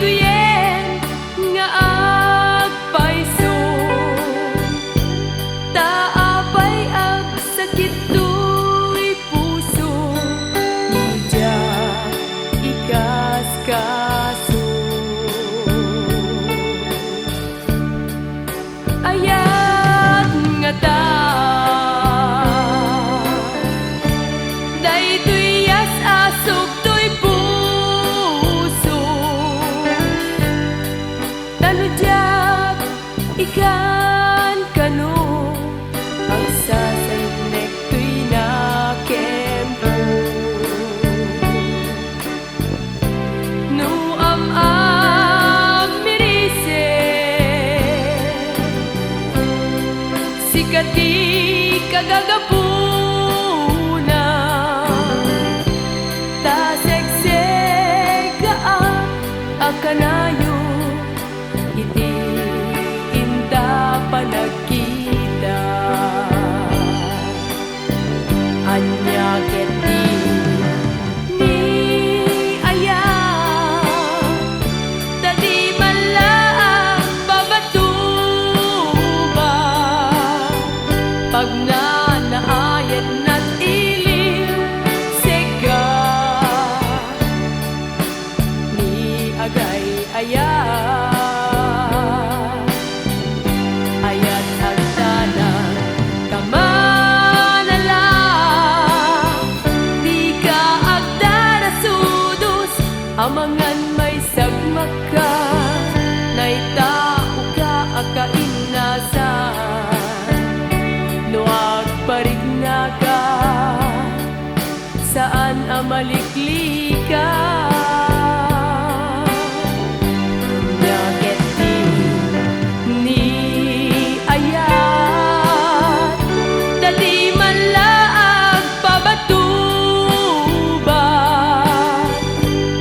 tuyen nga agpaiso, taapay ag sakit tuy puso, ija ikas kaso. Ayat nga ta daytoy yas asok tuy puso, tanudyak ikan kano ang sasaynek tuy nakempo. No mirise sikat di kagagapuna, tasegsega akanayo iti inda panagkita. Anya keti ni aya tadi malaang babatuba, pag nanaayan na't ilim sega ni agay aya. Ayat agtana kamanala di ka agdara sudos, amangan may sagmak ka naitao ka akainasan. No agparigna ka saan amalikli ka.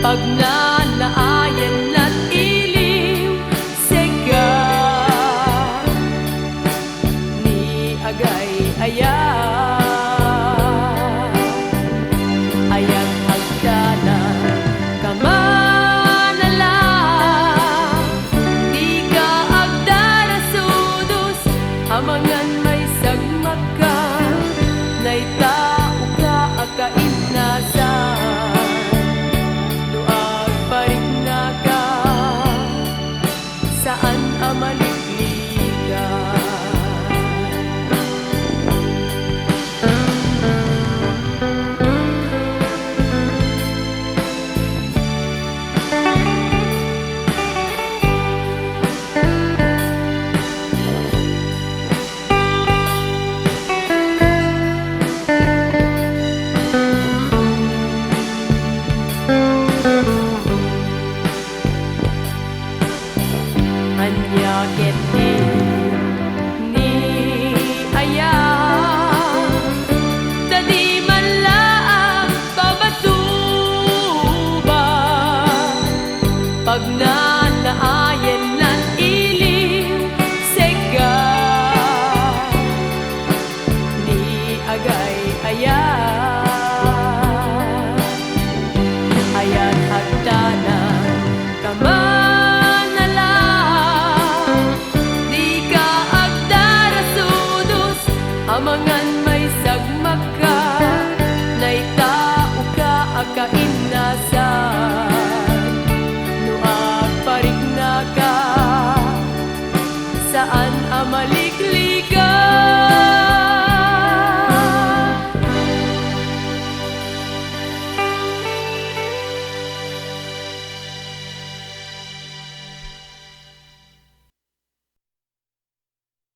Pag nanaayan na't ilim sega ni agay aya. Ayat agdana kamanala di ka agdara sudos, amangan may sagmak ka naitao ka akainasan. Saan amalikli ka. Anya keti ni aya tadi malaang babatuba, pag